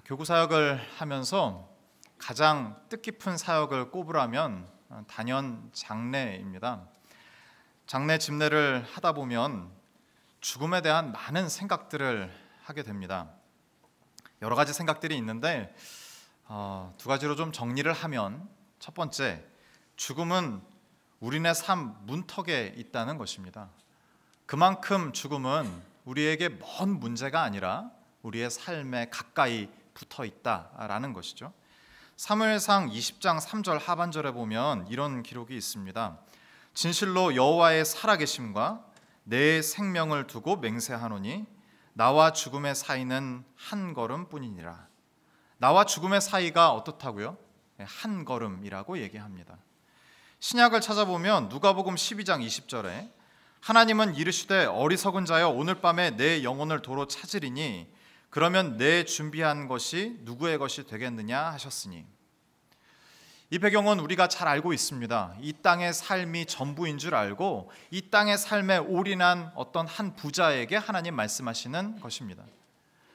교구 사역을 하면서 가장 뜻깊은 사역을 꼽으라면 단연 장례입니다. 장례 집례를 하다 보면 죽음에 대한 많은 생각들을 하게 됩니다. 여러 가지 생각들이 있는데 두 가지로 좀 정리를 하면, 첫 번째, 죽음은 우리네 삶 문턱에 있다는 것입니다. 그만큼 죽음은 우리에게 먼 문제가 아니라 우리의 삶에 가까이 붙어 있다라는 것이죠. 사무엘상 20장 3절 하반절에 보면 이런 기록이 있습니다. 진실로 여호와의 살아계심과 내 생명을 두고 맹세하노니 나와 죽음의 사이는 한 걸음뿐이니라. 나와 죽음의 사이가 어떻다고요? 한 걸음이라고 얘기합니다. 신약을 찾아보면 누가복음 12장 20절에 하나님은 이르시되 어리석은 자여 오늘 밤에 내 영혼을 도로 찾으리니 그러면 내 준비한 것이 누구의 것이 되겠느냐 하셨으니, 이 배경은 우리가 잘 알고 있습니다. 이 땅의 삶이 전부인 줄 알고 이 땅의 삶에 올인한 어떤 한 부자에게 하나님 말씀하시는 것입니다.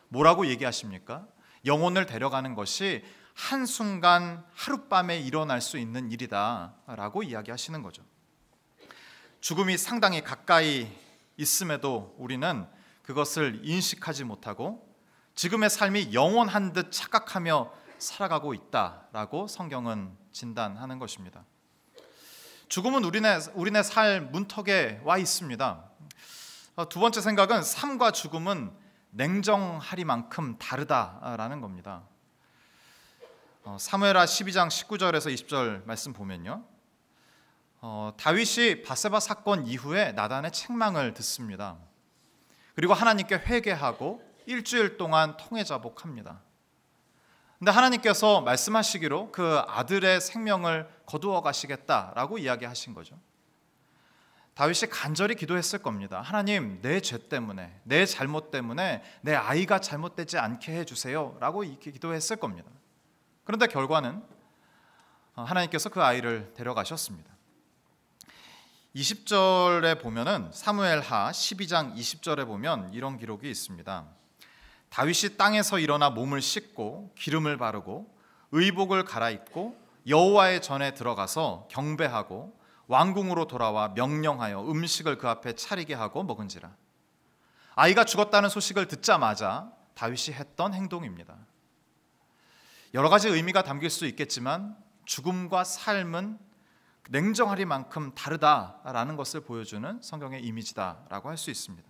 뭐라고 얘기하십니까? 영혼을 데려가는 것이 한순간 하룻밤에 일어날 수 있는 일이다 라고 이야기하시는 거죠. 죽음이 상당히 가까이 있음에도 우리는 그것을 인식하지 못하고 지금의 삶이 영원한 듯 착각하며 살아가고 있다라고 성경은 진단하는 것입니다. 죽음은 우리네 삶 문턱에 와 있습니다. 두 번째 생각은 삶과 죽음은 냉정하리만큼 다르다라는 겁니다. 사무엘하 12장 19절에서 20절 말씀 보면요, 다윗이 밧세바 사건 이후에 나단의 책망을 듣습니다. 그리고 하나님께 회개하고 일주일 동안 통회자복합니다. 근데 하나님께서 말씀하시기로 그 아들의 생명을 거두어 가시겠다라고 이야기하신 거죠. 다윗이 간절히 기도했을 겁니다. 하나님, 내 죄 때문에, 내 잘못 때문에 내 아이가 잘못되지 않게 해주세요 라고 이렇게 기도했을 겁니다. 그런데 결과는 하나님께서 그 아이를 데려가셨습니다. 20절에 보면은 사무엘하 12장 20절에 보면 이런 기록이 있습니다. 다윗이 땅에서 일어나 몸을 씻고 기름을 바르고 의복을 갈아입고 여호와의 전에 들어가서 경배하고 왕궁으로 돌아와 명령하여 음식을 그 앞에 차리게 하고 먹은지라. 아이가 죽었다는 소식을 듣자마자 다윗이 했던 행동입니다. 여러 가지 의미가 담길 수 있겠지만 죽음과 삶은 냉정하리만큼 다르다라는 것을 보여주는 성경의 이미지다라고 할 수 있습니다.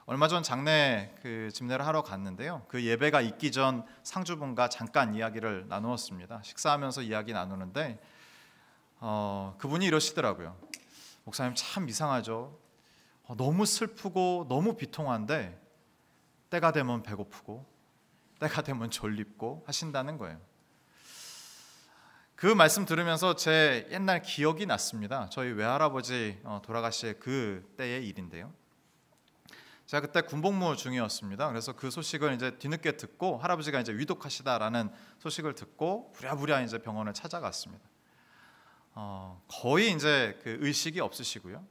얼마 전 장례 집례를 하러 갔는데요, 그 예배가 있기 전 상주분과 잠깐 이야기를 나누었습니다. 식사하면서 이야기 나누는데 그분이 이러시더라고요. 목사님, 참 이상하죠. 너무 슬프고 너무 비통한데 때가 되면 배고프고 때가 되면 졸립고 하신다는 거예요. 그 말씀 들으면서 제 옛날 기억이 났습니다. 저희 외할아버지 돌아가실 그 때의 일인데요, 제가 그때 군복무 중이었습니다. 그래서 그 소식을 이제 뒤늦게 듣고 할아버지가 이제 위독하시다라는 소식을 듣고 부랴부랴 이제 병원을 찾아갔습니다. 거의 이제 그 의식이 없으시고요,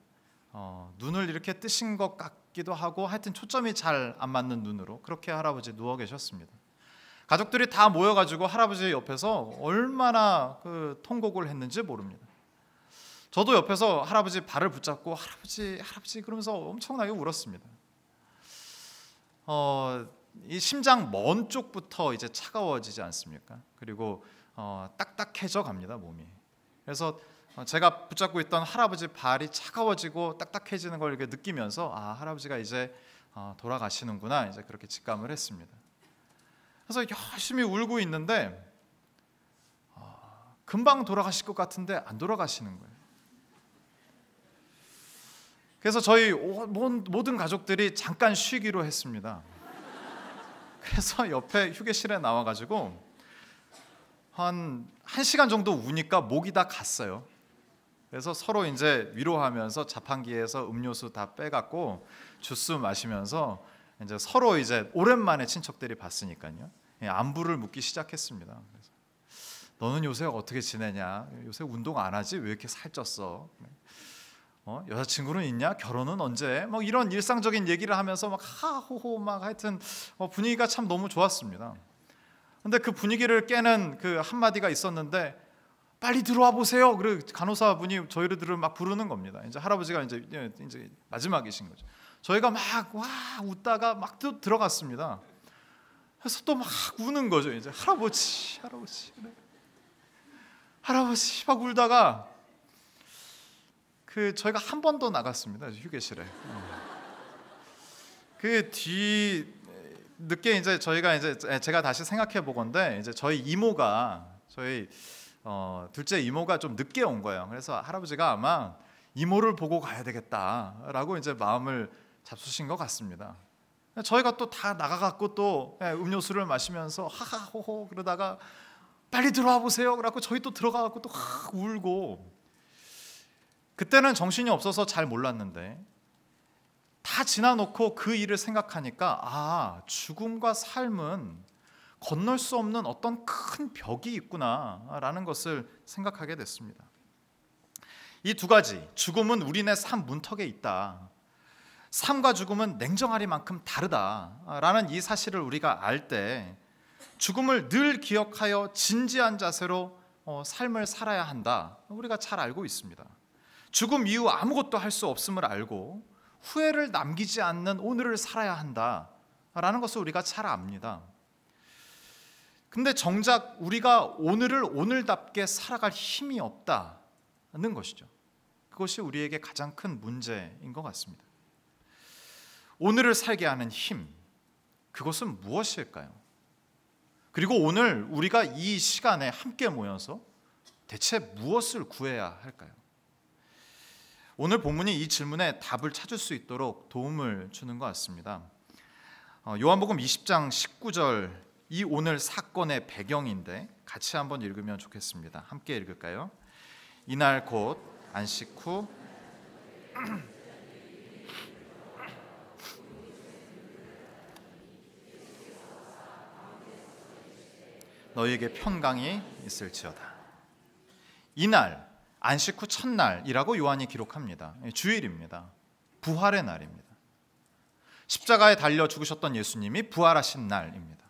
눈을 이렇게 뜨신 것 같기도 하고 하여튼 초점이 잘 안 맞는 눈으로 그렇게 할아버지 누워 계셨습니다. 가족들이 다 모여가지고 할아버지 옆에서 얼마나 그 통곡을 했는지 모릅니다. 저도 옆에서 할아버지 발을 붙잡고 할아버지 할아버지 그러면서 엄청나게 울었습니다. 이 심장 먼 쪽부터 이제 차가워지지 않습니까? 그리고 딱딱해져 갑니다, 몸이. 그래서 제가 붙잡고 있던 할아버지 발이 차가워지고 딱딱해지는 걸 이렇게 느끼면서 할아버지가 이제 돌아가시는구나, 이제 그렇게 직감을 했습니다. 그래서 열심히 울고 있는데 금방 돌아가실 것 같은데 안 돌아가시는 거예요. 그래서 저희 모든 가족들이 잠깐 쉬기로 했습니다. 그래서 옆에 휴게실에 나와가지고 한 1시간 정도 우니까 목이 다 갔어요. 그래서 서로 이제 위로하면서 자판기에서 음료수 다 빼갖고 주스 마시면서 이제 서로 이제 오랜만에 친척들이 봤으니까요, 안부를 묻기 시작했습니다. 그래서 너는 요새 어떻게 지내냐? 요새 운동 안 하지? 왜 이렇게 살쪘어? 여자친구는 있냐? 결혼은 언제? 뭐 이런 일상적인 얘기를 하면서 막 하호호 막 하여튼 분위기가 참 너무 좋았습니다. 근데 그 분위기를 깨는 그 한마디가 있었는데, 빨리 들어와 보세요. 그리고 간호사분이 저희들을 막 부르는 겁니다. 이제 할아버지가 이제 마지막이신 거죠. 저희가 막 와 웃다가 막 또 들어갔습니다. 그래서 또 막 우는 거죠. 이제 할아버지 막 울다가 저희가 한 번 더 나갔습니다. 휴게실에. 그 뒤 늦게 이제 제가 다시 생각해 보건데, 이제 저희 둘째 이모가 좀 늦게 온 거예요. 그래서 할아버지가 아마 이모를 보고 가야 되겠다라고 이제 마음을 잡수신 것 같습니다. 저희가 또 다 나가갖고 또 음료수를 마시면서 하하호호 그러다가 빨리 들어와 보세요. 그래갖고 저희 또 들어가갖고 또 울고. 그때는 정신이 없어서 잘 몰랐는데, 다 지나놓고 그 일을 생각하니까 죽음과 삶은 건널 수 없는 어떤 큰 벽이 있구나라는 것을 생각하게 됐습니다. 이 두 가지, 죽음은 우리네 삶 문턱에 있다, 삶과 죽음은 냉정하리만큼 다르다라는 이 사실을 우리가 알 때 죽음을 늘 기억하여 진지한 자세로 삶을 살아야 한다, 우리가 잘 알고 있습니다. 죽음 이후 아무것도 할 수 없음을 알고 후회를 남기지 않는 오늘을 살아야 한다라는 것을 우리가 잘 압니다. 근데 정작 우리가 오늘을 오늘답게 살아갈 힘이 없다는 것이죠. 그것이 우리에게 가장 큰 문제인 것 같습니다. 오늘을 살게 하는 힘, 그것은 무엇일까요? 그리고 오늘 우리가 이 시간에 함께 모여서 대체 무엇을 구해야 할까요? 오늘 본문이 이 질문에 답을 찾을 수 있도록 도움을 주는 것 같습니다. 요한복음 20장 19절, 이 오늘 사건의 배경인데 같이 한번 읽으면 좋겠습니다. 함께 읽을까요? 이날 곧 안식 후 너희에게 평강이 있을지어다. 이날, 안식 후 첫날이라고 요한이 기록합니다. 주일입니다. 부활의 날입니다. 십자가에 달려 죽으셨던 예수님이 부활하신 날입니다.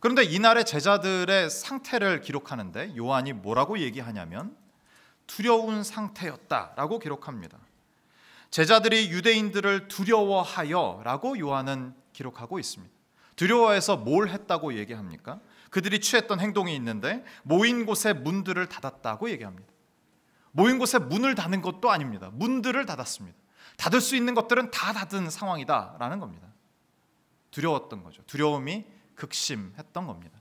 그런데 이날의 제자들의 상태를 기록하는데 요한이 뭐라고 얘기하냐면 두려운 상태였다라고 기록합니다. 제자들이 유대인들을 두려워하여 라고 요한은 기록하고 있습니다. 두려워해서 뭘 했다고 얘기합니까? 그들이 취했던 행동이 있는데 모인 곳에 문들을 닫았다고 얘기합니다. 모인 곳에 문을 닫는 것도 아닙니다. 문들을 닫았습니다. 닫을 수 있는 것들은 다 닫은 상황이다라는 겁니다. 두려웠던 거죠. 두려움이 극심했던 겁니다.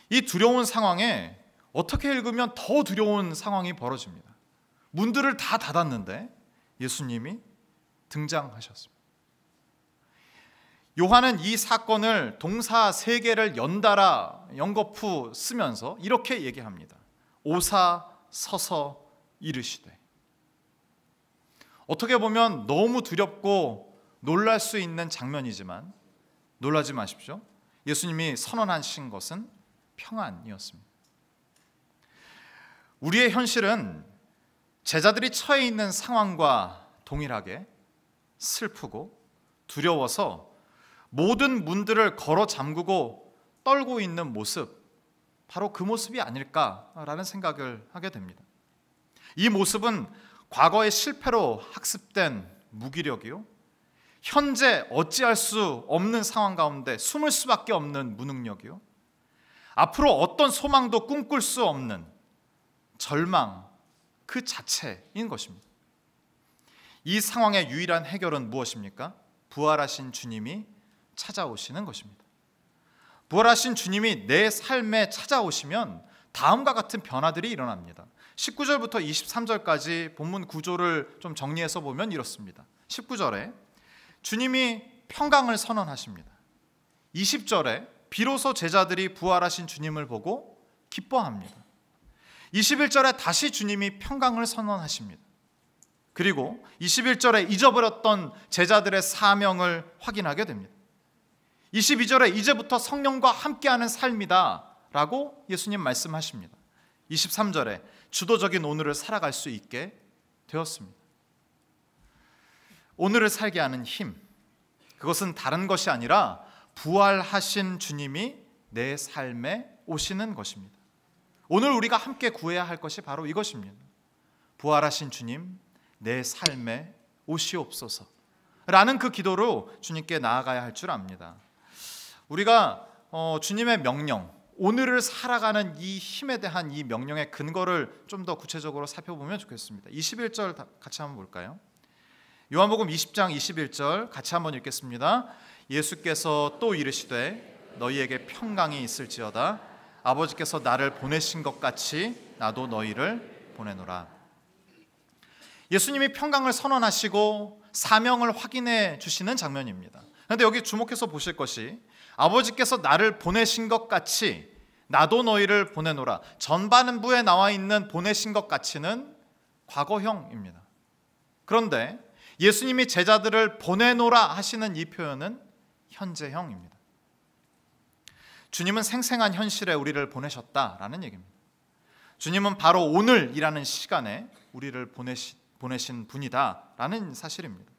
이 두려운 상황에 어떻게 읽으면 더 두려운 상황이 벌어집니다. 문들을 다 닫았는데 예수님이 등장하셨습니다. 요한은 이 사건을 동사 세 개를 연달아 연거푸 쓰면서 이렇게 얘기합니다. 오사 서서 이르시되. 어떻게 보면 너무 두렵고 놀랄 수 있는 장면이지만 놀라지 마십시오. 예수님이 선언하신 것은 평안이었습니다. 우리의 현실은 제자들이 처해 있는 상황과 동일하게 슬프고 두려워서 모든 문들을 걸어 잠그고 떨고 있는 모습, 바로 그 모습이 아닐까라는 생각을 하게 됩니다. 이 모습은 과거의 실패로 학습된 무기력이요, 현재 어찌할 수 없는 상황 가운데 숨을 수밖에 없는 무능력이요, 앞으로 어떤 소망도 꿈꿀 수 없는 절망 그 자체인 것입니다. 이 상황의 유일한 해결은 무엇입니까? 부활하신 주님이 찾아오시는 것입니다. 부활하신 주님이 내 삶에 찾아오시면 다음과 같은 변화들이 일어납니다. 19절부터 23절까지 본문 구조를 좀 정리해서 보면 이렇습니다. 19절에 주님이 평강을 선언하십니다. 20절에 비로소 제자들이 부활하신 주님을 보고 기뻐합니다. 21절에 다시 주님이 평강을 선언하십니다. 그리고 21절에 잊어버렸던 제자들의 사명을 확인하게 됩니다. 22절에 이제부터 성령과 함께하는 삶이다 라고 예수님 말씀하십니다. 23절에 주도적인 오늘을 살아갈 수 있게 되었습니다. 오늘을 살게 하는 힘, 그것은 다른 것이 아니라 부활하신 주님이 내 삶에 오시는 것입니다. 오늘 우리가 함께 구해야 할 것이 바로 이것입니다. 부활하신 주님, 내 삶에 오시옵소서 라는 그 기도로 주님께 나아가야 할 줄 압니다. 우리가 주님의 명령, 오늘을 살아가는 이 힘에 대한 이 명령의 근거를 좀 더 구체적으로 살펴보면 좋겠습니다. 21절 같이 한번 볼까요? 요한복음 20장 21절 같이 한번 읽겠습니다. 예수께서 또 이르시되 너희에게 평강이 있을지어다. 아버지께서 나를 보내신 것 같이 나도 너희를 보내노라. 예수님이 평강을 선언하시고 사명을 확인해 주시는 장면입니다. 그런데 여기 주목해서 보실 것이 아버지께서 나를 보내신 것 같이 나도 너희를 보내노라. 전반부에 나와 있는 보내신 것 같이는 과거형입니다. 그런데 예수님이 제자들을 보내노라 하시는 이 표현은 현재형입니다. 주님은 생생한 현실에 우리를 보내셨다라는 얘기입니다. 주님은 바로 오늘이라는 시간에 우리를 보내신 분이다라는 사실입니다.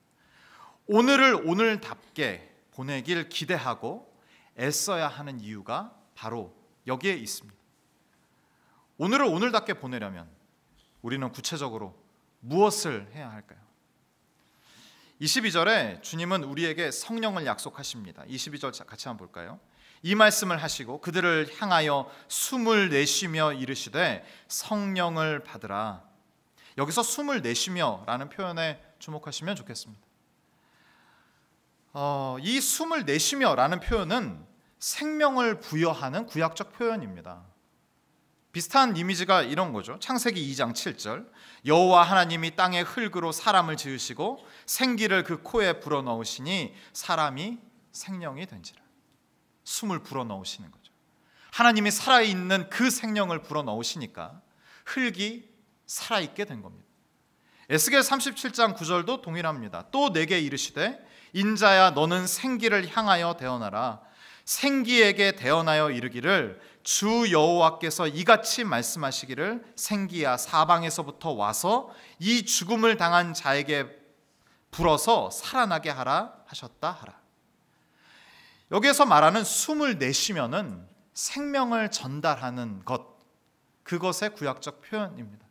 오늘을 오늘답게 보내길 기대하고 애써야 하는 이유가 바로 여기에 있습니다. 오늘을 오늘답게 보내려면 우리는 구체적으로 무엇을 해야 할까요? 22절에 주님은 우리에게 성령을 약속하십니다. 22절 같이 한번 볼까요? 이 말씀을 하시고 그들을 향하여 숨을 내쉬며 이르시되 성령을 받으라. 여기서 숨을 내쉬며 라는 표현에 주목하시면 좋겠습니다. 이 숨을 내쉬며 라는 표현은 생명을 부여하는 구약적 표현입니다. 비슷한 이미지가 이런 거죠. 창세기 2장 7절 여호와 하나님이 땅의 흙으로 사람을 지으시고 생기를 그 코에 불어넣으시니 사람이 생명이 된지라. 숨을 불어넣으시는 거죠. 하나님이 살아있는 그 생명을 불어넣으시니까 흙이 살아있게 된 겁니다. 에스겔 37장 9절도 동일합니다. 또 내게 이르시되 인자야 너는 생기를 향하여 대언하라. 생기에게 대언하여 이르기를 주 여호와께서 이같이 말씀하시기를 생기야 사방에서부터 와서 이 죽음을 당한 자에게 불어서 살아나게 하라 하셨다 하라. 여기에서 말하는 숨을 내쉬면은 생명을 전달하는 것, 그것의 구약적 표현입니다.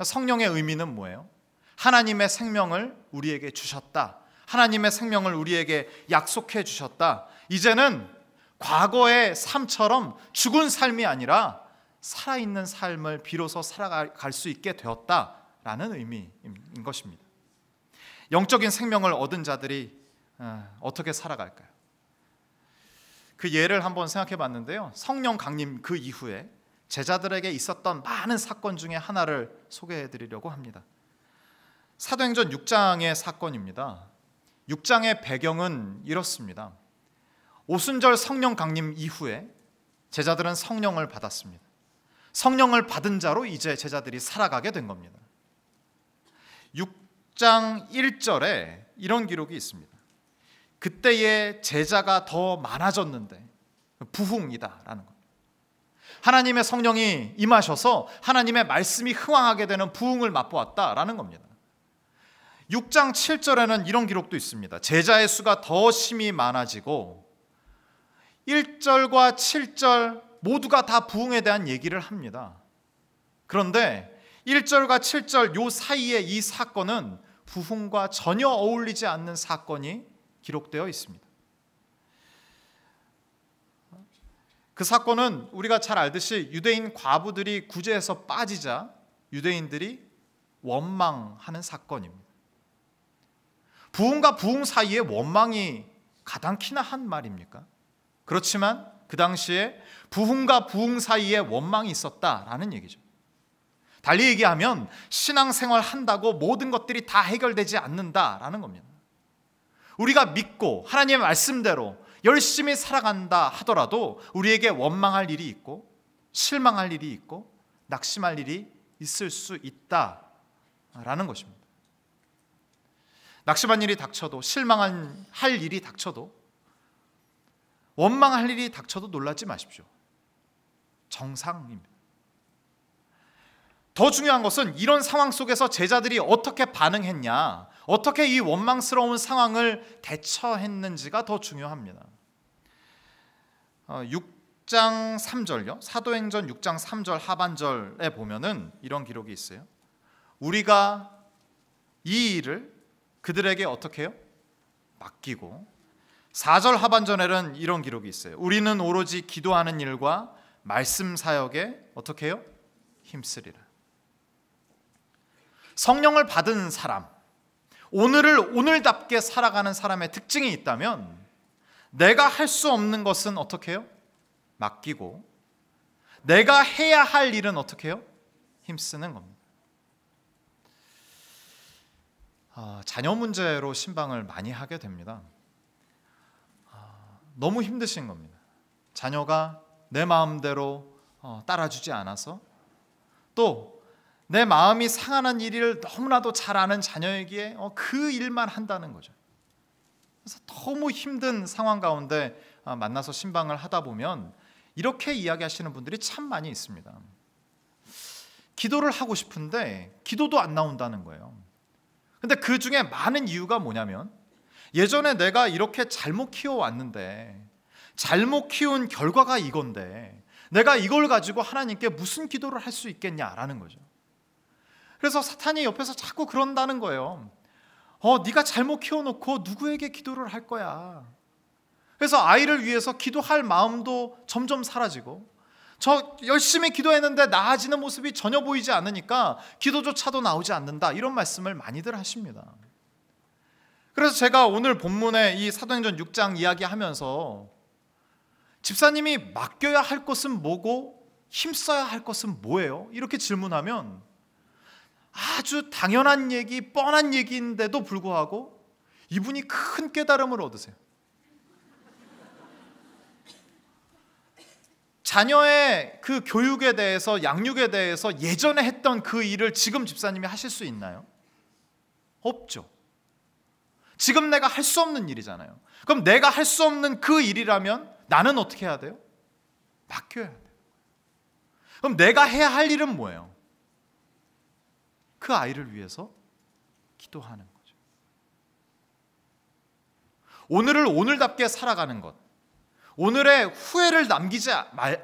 성령의 의미는 뭐예요? 하나님의 생명을 우리에게 주셨다. 하나님의 생명을 우리에게 약속해 주셨다. 이제는 과거의 삶처럼 죽은 삶이 아니라 살아있는 삶을 비로소 살아갈 수 있게 되었다라는 의미인 것입니다. 영적인 생명을 얻은 자들이 어떻게 살아갈까요? 그 예를 한번 생각해 봤는데요. 성령 강림 그 이후에 제자들에게 있었던 많은 사건 중에 하나를 소개해 드리려고 합니다. 사도행전 6장의 사건입니다. 6장의 배경은 이렇습니다. 오순절 성령 강림 이후에 제자들은 성령을 받았습니다. 성령을 받은 자로 이제 제자들이 살아가게 된 겁니다. 6장 1절에 이런 기록이 있습니다. 그때의 제자가 더 많아졌는데 부흥이다라는 겁니다. 하나님의 성령이 임하셔서 하나님의 말씀이 흥황하게 되는 부흥을 맛보았다라는 겁니다. 6장 7절에는 이런 기록도 있습니다. 제자의 수가 더 심히 많아지고 1절과 7절 모두가 다 부흥에 대한 얘기를 합니다. 그런데 1절과 7절 요 사이에 이 사건은 부흥과 전혀 어울리지 않는 사건이 기록되어 있습니다. 그 사건은 우리가 잘 알듯이 유대인 과부들이 구제에서 빠지자 유대인들이 원망하는 사건입니다. 부흥과 부흥 사이에 원망이 가당키나 한 말입니까? 그렇지만 그 당시에 부흥과 부흥 사이에 원망이 있었다라는 얘기죠. 달리 얘기하면 신앙생활 한다고 모든 것들이 다 해결되지 않는다라는 겁니다. 우리가 믿고 하나님의 말씀대로 열심히 살아간다 하더라도 우리에게 원망할 일이 있고 실망할 일이 있고 낙심할 일이 있을 수 있다라는 것입니다. 낙심한 일이 닥쳐도 실망할 일이 닥쳐도 원망할 일이 닥쳐도 놀라지 마십시오. 정상입니다. 더 중요한 것은 이런 상황 속에서 제자들이 어떻게 반응했냐, 어떻게 이 원망스러운 상황을 대처했는지가 더 중요합니다. 6장 3절요. 사도행전 6장 3절 하반절에 보면은 이런 기록이 있어요. 우리가 이 일을 그들에게 어떻게 해요? 맡기고, 4절 하반절에는 이런 기록이 있어요. 우리는 오로지 기도하는 일과 말씀 사역에 어떻게 해요? 힘쓰리라. 성령을 받은 사람, 오늘을 오늘답게 살아가는 사람의 특징이 있다면 내가 할 수 없는 것은 어떻게 해요? 맡기고, 내가 해야 할 일은 어떻게 해요? 힘쓰는 겁니다. 자녀 문제로 신방을 많이 하게 됩니다. 너무 힘드신 겁니다. 자녀가 내 마음대로 따라주지 않아서, 또 내 마음이 상하는 일을 너무나도 잘 아는 자녀에게 그 일만 한다는 거죠. 그래서 너무 힘든 상황 가운데 만나서 신방을 하다 보면 이렇게 이야기하시는 분들이 참 많이 있습니다. 기도를 하고 싶은데 기도도 안 나온다는 거예요. 근데 그 중에 많은 이유가 뭐냐면, 예전에 내가 이렇게 잘못 키워왔는데, 잘못 키운 결과가 이건데 내가 이걸 가지고 하나님께 무슨 기도를 할 수 있겠냐라는 거죠. 그래서 사탄이 옆에서 자꾸 그런다는 거예요. 네가 잘못 키워놓고 누구에게 기도를 할 거야. 그래서 아이를 위해서 기도할 마음도 점점 사라지고, 저 열심히 기도했는데 나아지는 모습이 전혀 보이지 않으니까 기도조차도 나오지 않는다, 이런 말씀을 많이들 하십니다. 그래서 제가 오늘 본문에 이 사도행전 6장 이야기하면서 집사님이 맡겨야 할 것은 뭐고 힘써야 할 것은 뭐예요? 이렇게 질문하면 아주 당연한 얘기, 뻔한 얘기인데도 불구하고 이분이 큰 깨달음을 얻으세요. 자녀의 그 교육에 대해서, 양육에 대해서 예전에 했던 그 일을 지금 집사님이 하실 수 있나요? 없죠. 지금 내가 할 수 없는 일이잖아요. 그럼 내가 할 수 없는 그 일이라면 나는 어떻게 해야 돼요? 맡겨야 돼요. 그럼 내가 해야 할 일은 뭐예요? 그 아이를 위해서 기도하는 거죠. 오늘을 오늘답게 살아가는 것, 오늘의 후회를 남기지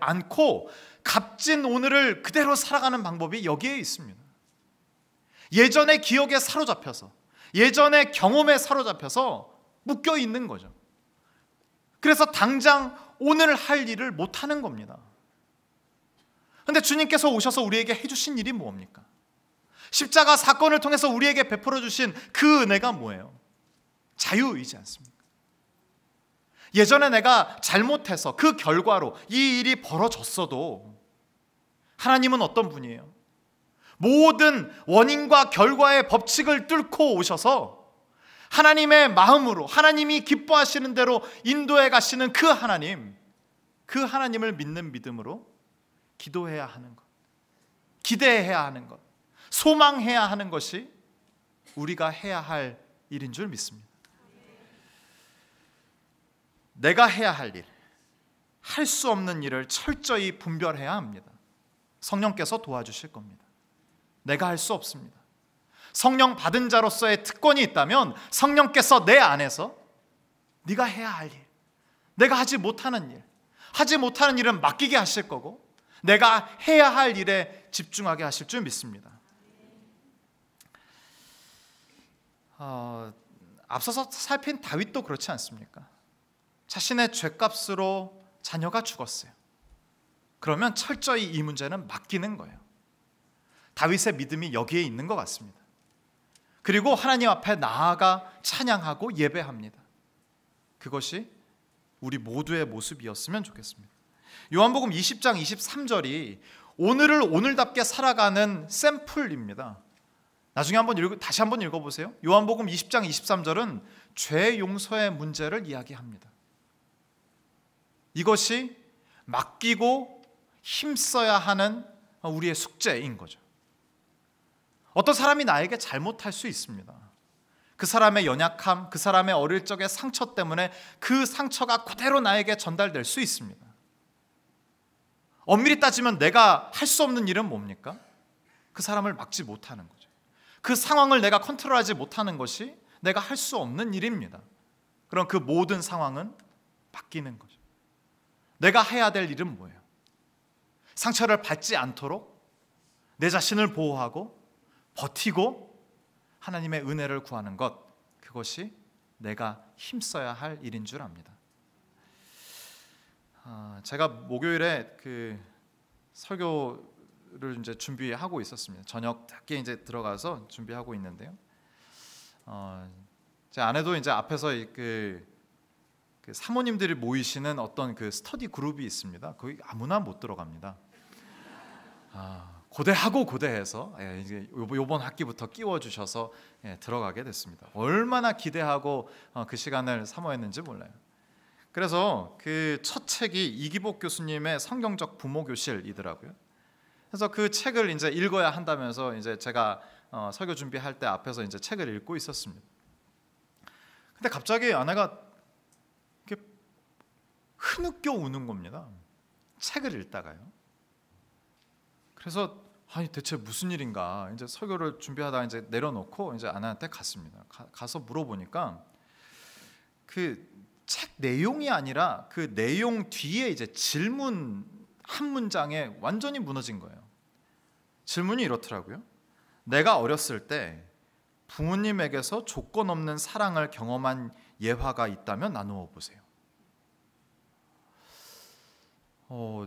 않고 값진 오늘을 그대로 살아가는 방법이 여기에 있습니다. 예전의 기억에 사로잡혀서, 예전의 경험에 사로잡혀서 묶여 있는 거죠. 그래서 당장 오늘 할 일을 못하는 겁니다. 그런데 주님께서 오셔서 우리에게 해주신 일이 뭡니까? 십자가 사건을 통해서 우리에게 베풀어 주신 그 은혜가 뭐예요? 자유이지 않습니까? 예전에 내가 잘못해서 그 결과로 이 일이 벌어졌어도 하나님은 어떤 분이에요? 모든 원인과 결과의 법칙을 뚫고 오셔서 하나님의 마음으로, 하나님이 기뻐하시는 대로 인도해 가시는 그 하나님, 그 하나님을 믿는 믿음으로 기도해야 하는 것, 기대해야 하는 것, 소망해야 하는 것이 우리가 해야 할 일인 줄 믿습니다. 내가 해야 할 일, 할 수 없는 일을 철저히 분별해야 합니다. 성령께서 도와주실 겁니다. 내가 할 수 없습니다. 성령 받은 자로서의 특권이 있다면 성령께서 내 안에서 네가 해야 할 일, 내가 하지 못하는 일, 하지 못하는 일은 맡기게 하실 거고 내가 해야 할 일에 집중하게 하실 줄 믿습니다. 앞서서 살핀 다윗도 그렇지 않습니까? 자신의 죄값으로 자녀가 죽었어요. 그러면 철저히 이 문제는 맡기는 거예요. 다윗의 믿음이 여기에 있는 것 같습니다. 그리고 하나님 앞에 나아가 찬양하고 예배합니다. 그것이 우리 모두의 모습이었으면 좋겠습니다. 요한복음 20장 23절이 오늘을 오늘답게 살아가는 샘플입니다. 나중에 다시 한번 읽어보세요. 요한복음 20장 23절은 죄 용서의 문제를 이야기합니다. 이것이 맡기고 힘써야 하는 우리의 숙제인 거죠. 어떤 사람이 나에게 잘못할 수 있습니다. 그 사람의 연약함, 그 사람의 어릴 적의 상처 때문에 그 상처가 그대로 나에게 전달될 수 있습니다. 엄밀히 따지면 내가 할 수 없는 일은 뭡니까? 그 사람을 막지 못하는 거죠. 그 상황을 내가 컨트롤하지 못하는 것이 내가 할 수 없는 일입니다. 그럼 그 모든 상황은 바뀌는 거죠. 내가 해야 될 일은 뭐예요? 상처를 받지 않도록 내 자신을 보호하고 버티고 하나님의 은혜를 구하는 것, 그것이 내가 힘써야 할 일인 줄 압니다. 제가 목요일에 그 설교를 이제 준비하고 있었습니다. 저녁 늦게 이제 들어가서 준비하고 있는데요. 제 아내도 이제 앞에서 그 사모님들이 모이시는 어떤 그 스터디 그룹이 있습니다. 거기 아무나 못 들어갑니다. 고대해서 이제 이번 학기부터 끼워주셔서 들어가게 됐습니다. 얼마나 기대하고 그 시간을 사모했는지 몰라요. 그래서 그 첫 책이 이기복 교수님의 성경적 부모 교실이더라고요. 그래서 그 책을 이제 읽어야 한다면서 이제 제가 설교 준비할 때 앞에서 이제 책을 읽고 있었습니다. 근데 갑자기 아내가 이렇게 흐느껴 우는 겁니다. 책을 읽다가요. 그래서 아니 대체 무슨 일인가, 이제 설교를 준비하다가 이제 내려놓고 이제 아내한테 갔습니다. 가서 물어보니까 그 책 내용이 아니라 그 내용 뒤에 이제 질문 한 문장에 완전히 무너진 거예요. 질문이 이렇더라고요. 내가 어렸을 때 부모님에게서 조건 없는 사랑을 경험한 예화가 있다면 나누어 보세요.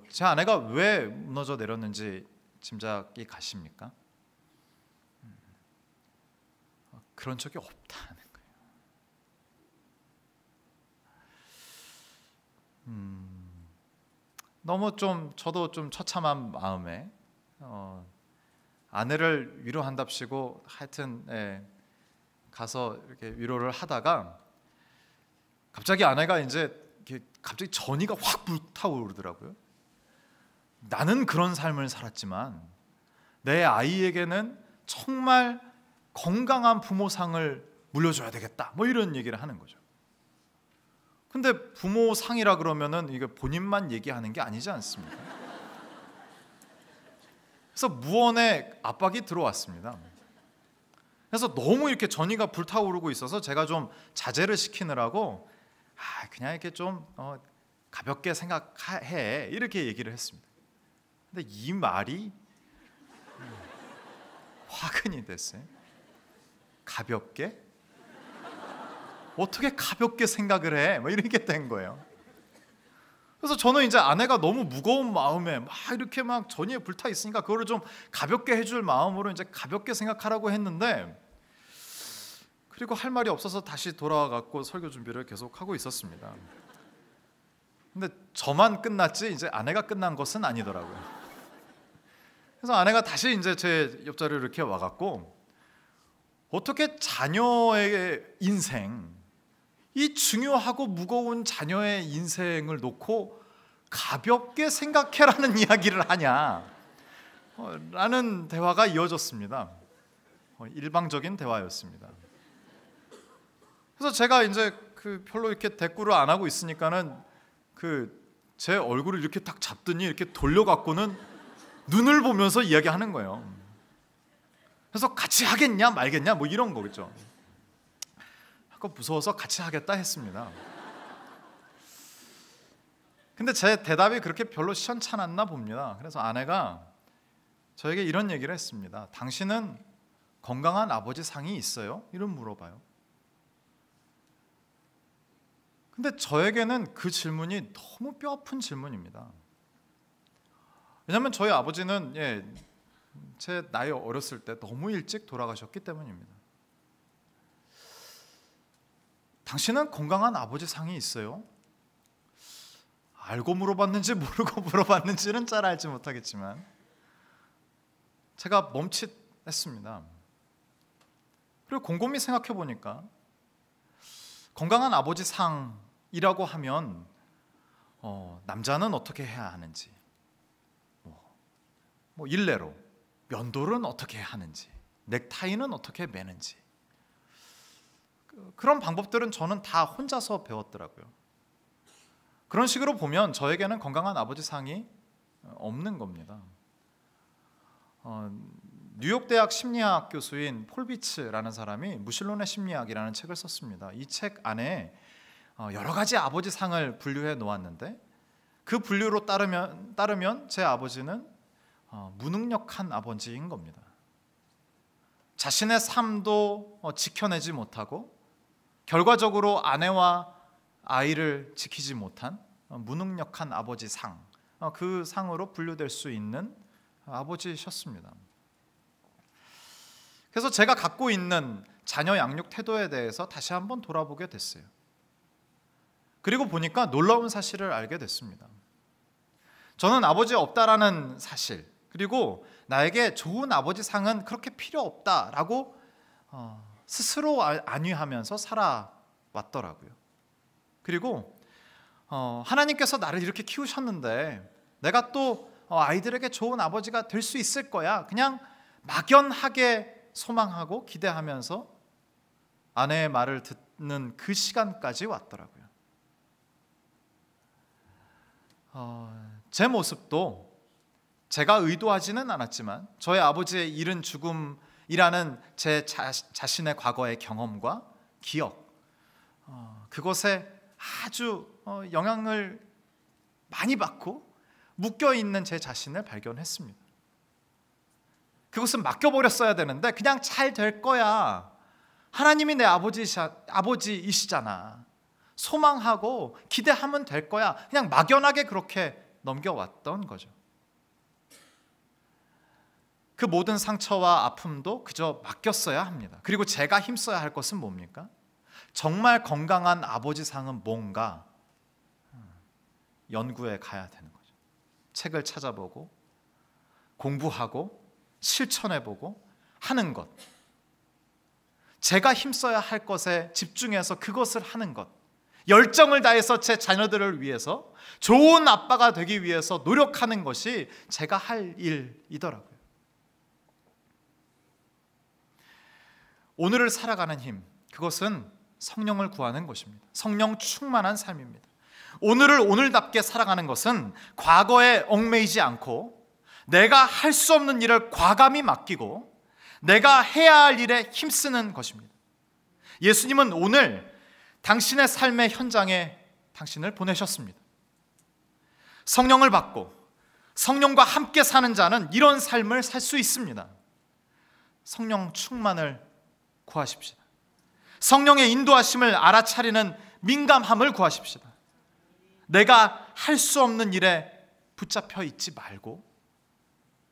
제 아내가 왜 무너져 내렸는지 짐작이 가십니까? 그런 적이 없다는 거예요. 너무 저도 좀 처참한 마음에 아내를 위로한답시고 하여튼 가서 이렇게 위로를 하다가 갑자기 아내가 이제 갑자기 전이가 확 불타오르더라고요. 나는 그런 삶을 살았지만 내 아이에게는 정말 건강한 부모상을 물려줘야 되겠다, 뭐 이런 얘기를 하는 거죠. 근데 부모상이라 그러면은 이게 본인만 얘기하는 게 아니지 않습니까? 그래서 무언의 압박이 들어왔습니다. 그래서 너무 이렇게 전이가 불타오르고 있어서 제가 좀 자제를 시키느라고 그냥 이렇게 좀 가볍게 생각해, 이렇게 얘기를 했습니다. 근데 이 말이 화근이 됐어요. 가볍게? 어떻게 가볍게 생각을 해? 뭐 이렇게 된 거예요. 그래서 저는 이제 아내가 너무 무거운 마음에 막 이렇게 막 전이에 불타 있으니까 그거를 좀 가볍게 해줄 마음으로 이제 가볍게 생각하라고 했는데, 그리고 할 말이 없어서 다시 돌아와 갖고 설교 준비를 계속 하고 있었습니다. 근데 저만 끝났지 이제 아내가 끝난 것은 아니더라고요. 그래서 아내가 다시 이제 제 옆자리로 이렇게 와 갖고 어떻게 자녀의 인생, 이 중요하고 무거운 자녀의 인생을 놓고 가볍게 생각해라는 이야기를 하냐 라는 대화가 이어졌습니다. 일방적인 대화였습니다. 그래서 제가 이제 별로 이렇게 대꾸를 안 하고 있으니까는 제 얼굴을 이렇게 딱 잡더니 이렇게 돌려갖고는 눈을 보면서 이야기하는 거예요. 그래서 같이 하겠냐 말겠냐 뭐 이런 거겠죠. 무서워서 같이 하겠다 했습니다. 근데 제 대답이 그렇게 별로 시원찮았나 봅니다. 그래서 아내가 저에게 이런 얘기를 했습니다. 당신은 건강한 아버지 상이 있어요? 이런 물어봐요. 근데 저에게는 그 질문이 너무 뼈아픈 질문입니다. 왜냐하면 저희 아버지는 제 나이 어렸을 때 너무 일찍 돌아가셨기 때문입니다. 당신은 건강한 아버지 상이 있어요? 알고 물어봤는지 모르고 물어봤는지는 잘 알지 못하겠지만 제가 멈칫했습니다. 그리고 곰곰이 생각해 보니까 건강한 아버지 상이라고 하면 남자는 어떻게 해야 하는지, 뭐 일례로 면도는 어떻게 해야 하는지, 넥타이는 어떻게 매는지, 그런 방법들은 저는 다 혼자서 배웠더라고요. 그런 식으로 보면 저에게는 건강한 아버지 상이 없는 겁니다. 뉴욕 대학 심리학 교수인 폴 비츠라는 사람이 무신론의 심리학이라는 책을 썼습니다. 이 책 안에 여러 가지 아버지 상을 분류해 놓았는데 그 분류로 따르면 제 아버지는 무능력한 아버지인 겁니다. 자신의 삶도 지켜내지 못하고 결과적으로 아내와 아이를 지키지 못한 무능력한 아버지 상, 그 상으로 분류될 수 있는 아버지셨습니다. 그래서 제가 갖고 있는 자녀 양육 태도에 대해서 다시 한번 돌아보게 됐어요. 그리고 보니까 놀라운 사실을 알게 됐습니다. 저는 아버지 없다라는 사실, 그리고 나에게 좋은 아버지 상은 그렇게 필요 없다라고 스스로 안위하면서 살아왔더라고요. 그리고 하나님께서 나를 이렇게 키우셨는데 내가 또 아이들에게 좋은 아버지가 될 수 있을 거야, 그냥 막연하게 소망하고 기대하면서 아내의 말을 듣는 그 시간까지 왔더라고요. 제 모습도 제가 의도하지는 않았지만 저의 아버지의 이른 죽음이라는 제 자신의 과거의 경험과 기억, 그것에 아주 영향을 많이 받고 묶여있는 제 자신을 발견했습니다. 그것은 맡겨버렸어야 되는데 그냥 잘 될 거야, 하나님이 내 아버지이시잖아, 소망하고 기대하면 될 거야, 그냥 막연하게 그렇게 넘겨왔던 거죠. 그 모든 상처와 아픔도 그저 맡겼어야 합니다. 그리고 제가 힘써야 할 것은 뭡니까? 정말 건강한 아버지 상은 뭔가 연구에 가야 되는 거죠. 책을 찾아보고 공부하고 실천해보고 하는 것, 제가 힘써야 할 것에 집중해서 그것을 하는 것, 열정을 다해서 제 자녀들을 위해서 좋은 아빠가 되기 위해서 노력하는 것이 제가 할 일이더라고요. 오늘을 살아가는 힘, 그것은 성령을 구하는 것입니다. 성령 충만한 삶입니다. 오늘을 오늘답게 살아가는 것은 과거에 얽매이지 않고 내가 할 수 없는 일을 과감히 맡기고 내가 해야 할 일에 힘쓰는 것입니다. 예수님은 오늘 당신의 삶의 현장에 당신을 보내셨습니다. 성령을 받고 성령과 함께 사는 자는 이런 삶을 살 수 있습니다. 성령 충만을 구하십시다. 성령의 인도하심을 알아차리는 민감함을 구하십시다. 내가 할 수 없는 일에 붙잡혀 있지 말고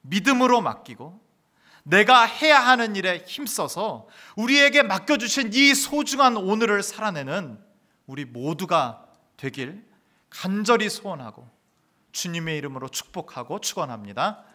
믿음으로 맡기고 내가 해야 하는 일에 힘써서 우리에게 맡겨주신 이 소중한 오늘을 살아내는 우리 모두가 되길 간절히 소원하고 주님의 이름으로 축복하고 축원합니다.